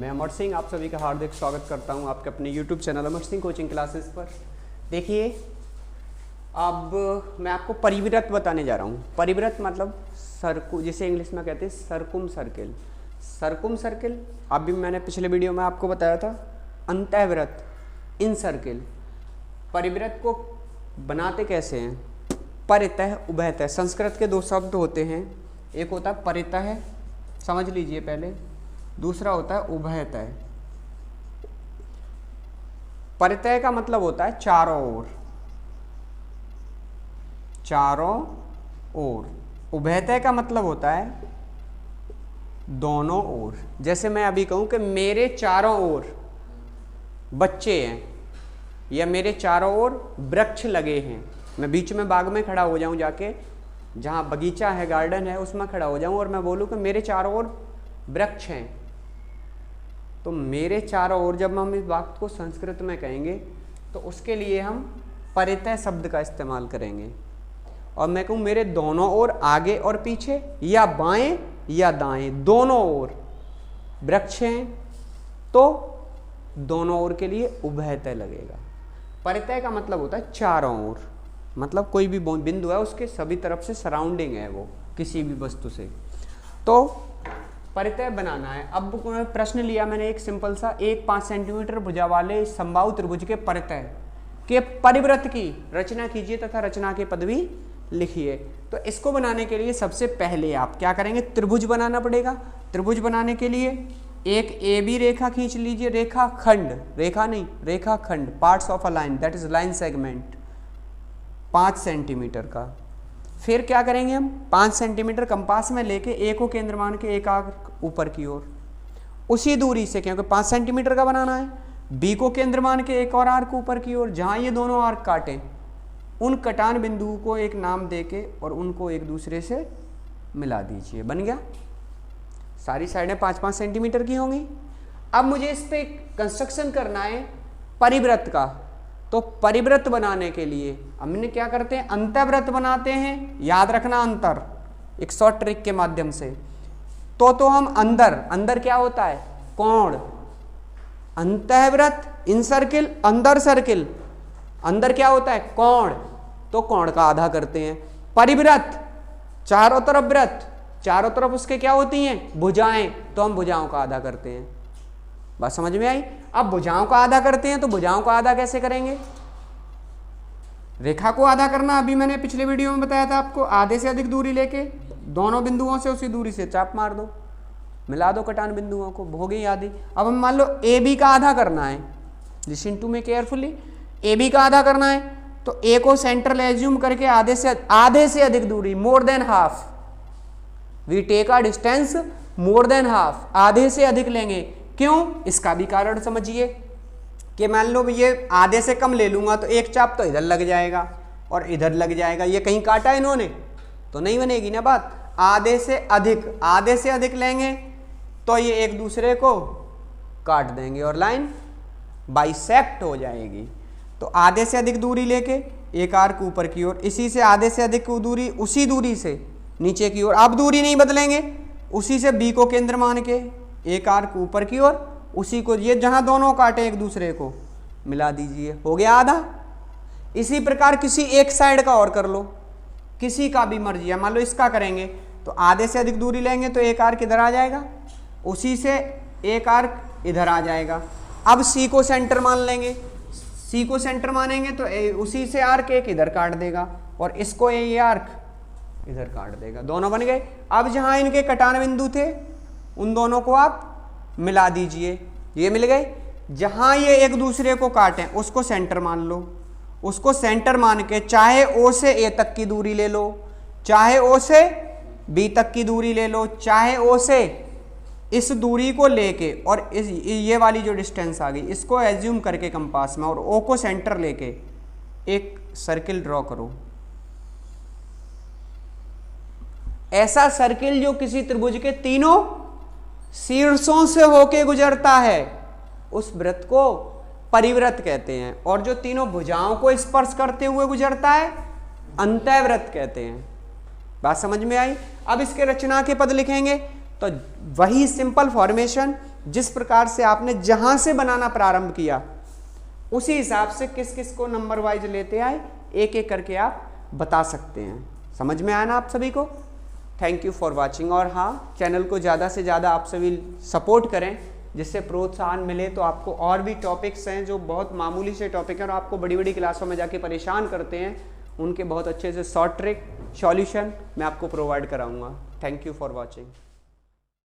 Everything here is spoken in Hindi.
मैं अमर सिंह आप सभी का हार्दिक स्वागत करता हूं आपके अपने YouTube channel Amar Singh coaching classes पर। देखिए, अब मैं आपको परिवृत्त बताने जा रहा हूं। परिवृत्त मतलब जिसे इंग्लिश में कहते हैं सरकुम सर्किल। सरकुम सर्किल अभी मैंने पिछले वीडियो में आपको बताया था। अंतःवृत्त, इन सर्किल। परिवृत्त को बनाते कैसे हैं? परितः, उभयतः। संस्कृत के दो शब्द होते हैं, एक होता है परितः, समझ लीजिए पहले, दूसरा होता है उभयतः। परितः का मतलब होता है चारों ओर, चारों ओर। उभयतः का मतलब होता है दोनों ओर। जैसे मैं अभी कहूं कि मेरे चारों ओर बच्चे हैं या मेरे चारों ओर वृक्ष लगे हैं, मैं बीच में बाग में खड़ा हो जाऊं, जाके जहां बगीचा है, गार्डन है, उसमें खड़ा हो जाऊं और मैं बोलूं कि मेरे चारों ओर वृक्ष हैं, तो मेरे चारों ओर जब हम इस बात को संस्कृत में कहेंगे तो उसके लिए हम परितः शब्द का इस्तेमाल करेंगे। और मैं कहूँ मेरे दोनों ओर, आगे और पीछे, या बाएं या दाएं, दोनों ओर वृक्ष हैं, तो दोनों ओर के लिए उभयतः लगेगा। परितः का मतलब होता है चारों ओर, मतलब कोई भी बिंदु है उसके सभी तरफ से सराउंडिंग है वो किसी भी वस्तु से, तो परितः बनाना है। अब प्रश्न लिया मैंने एक सिंपल सा, एक 5 सेंटीमीटर भुजा वाले समबाहु त्रिभुज के परितः के परिवृत्त की रचना कीजिए तथा रचना के पद भी लिखिए। तो इसको बनाने के लिए सबसे पहले आप क्या करेंगे? त्रिभुज बनाना पड़ेगा। त्रिभुज बनाने के लिए एक AB रेखा खींच लीजिए, रेखा खंड, रेखा नहीं, रेखा खंड, parts of a line, that is line segment, 5 centimetre का। फिर क्या करेंगे हम? 5 सेंटीमीटर कंपास में लेके A को केंद्र मान के एक आर्क ऊपर की ओर, उसी दूरी से, क्योंकि 5 सेंटीमीटर का बनाना है, B को केंद्र मान के एक और आर्क ऊपर की ओर, जहां ये दोनों आर्क काटें उन कटान बिंदुओं को एक नाम देके और उनको एक दूसरे से मिला दीजिए। बन गया। सारी साइडें 5-5 सेंटीमीटर की होंगी। अब मुझे इस पे कंस्ट्रक्शन करना है परिवृत्त का। तो परिवृत्त बनाने के लिए हमने क्या करते हैं? अंतःवृत्त बनाते हैं। याद रखना, अंतर, एक शॉर्ट ट्रिक के माध्यम से। तो हम अंदर क्या होता है? कोण। अंतःवृत्त, इन सर्किल, अंदर सर्किल, अंदर क्या होता है? कोण, तो कोण का आधा करते हैं। परिवृत्त, चारों तरफ वृत्त, चारों तरफ उसके क्या होती हैं? भुजाएं, तो हम भुजाओं का आधा करते हैं। बात समझ में आई? अब भुजाओं का आधा करते हैं तो भुजाओं का आधा कैसे करेंगे? रेखा को आधा करना अभी मैंने पिछले वीडियो में बताया था आपको। आधे से अधिक दूरी लेके दोनों बिंदुओं से उसी दूरी से चाप मार दो, मिला दो कटान बिंदुओं को, हो गई आधी। अब हम मान लो AB का आधा करना है, listen to me carefully. AB का आधा करना है तो A को सेंट्रल एज्यूम करके आधे से अधिक दूरी, more than half, we take a distance more than half, आधे से अधिक लेंगे। क्यों? इसका भी कारण समझिए कि मान लो ये आधे से कम ले लूंगा तो एक चाप तो इधर लग जाएगा और इधर लग जाएगा, ये कहीं काटा इन्होंने तो नहीं बनेगी ना बात। आधे से अधिक लेंगे तो ये एक दूसरे को काट देंगे और लाइन बाइसेक्ट हो जाएगी। तो आधे से अधिक दूरी लेके एक आर्क ऊपर की ओर, इसी से आधे से अधिक दूरी, उसी दूरी से नीचे की ओर, अब दूरी नहीं बदलेंगे, उसी से B को केंद्र मान के एक आर्क ऊपर की ओर, उसी को ये जहां दोनों काटे एक दूसरे को मिला दीजिए, हो गया आधा। इसी प्रकार किसी एक साइड का और कर लो, किसी का भी मर्जी है। मान लो इसका करेंगे तो आधे से अधिक दूरी लेंगे तो एक आर्क इधर आ जाएगा, उसी से एक आर्क इधर आ जाएगा। अब C को सेंटर मान लेंगे, C को सेंटर मानेंगे तो उसी से आर्क एक इधर काट देगा और इसको ये आर्क इधर काट देगा, दोनों बन गए। अब जहां इनके कटान बिंदु थे उन दोनों को आप मिला दीजिए, ये मिल गए। जहां ये एक दूसरे को काटें उसको सेंटर मान लो, उसको सेंटर मान के चाहे O से A तक की दूरी ले लो, चाहे O से B तक की दूरी ले लो, चाहे O से इस दूरी को लेके और ये वाली जो डिस्टेंस आ गई इसको एज्यूम करके कंपास में और O को सेंटर लेके एक सर्किल ड्रॉ करो। ऐसा सर्किल जो किसी त्रिभुज के तीनों शीर्षों से होके गुजरता है उस वृत्त को परिवृत्त कहते हैं, और जो तीनों भुजाओं को स्पर्श करते हुए गुजरता है अंतःवृत्त कहते हैं। बात समझ में आई? अब इसके रचना के पद लिखेंगे तो वही सिंपल फॉर्मेशन जिस प्रकार से आपने जहां से बनाना प्रारंभ किया उसी हिसाब से किस किस को नंबर वाइज लेते आए, एक एक करके आप बता सकते हैं। समझ में आया ना आप सभी को? Thank you for watching. और हाँ, चैनल को ज़्यादा से ज़्यादा आप सभी सपोर्ट करें, जिससे प्रोत्साहन मिले। तो आपको और भी टॉपिक्स हैं जो बहुत मामूली से टॉपिक हैं और आपको बड़ी बड़ी क्लासों में जाके परेशान करते हैं, उनके बहुत अच्छे से शॉर्ट ट्रिक सॉल्यूशन मैं आपको प्रोवाइड कराऊंगा। Thank you for watching.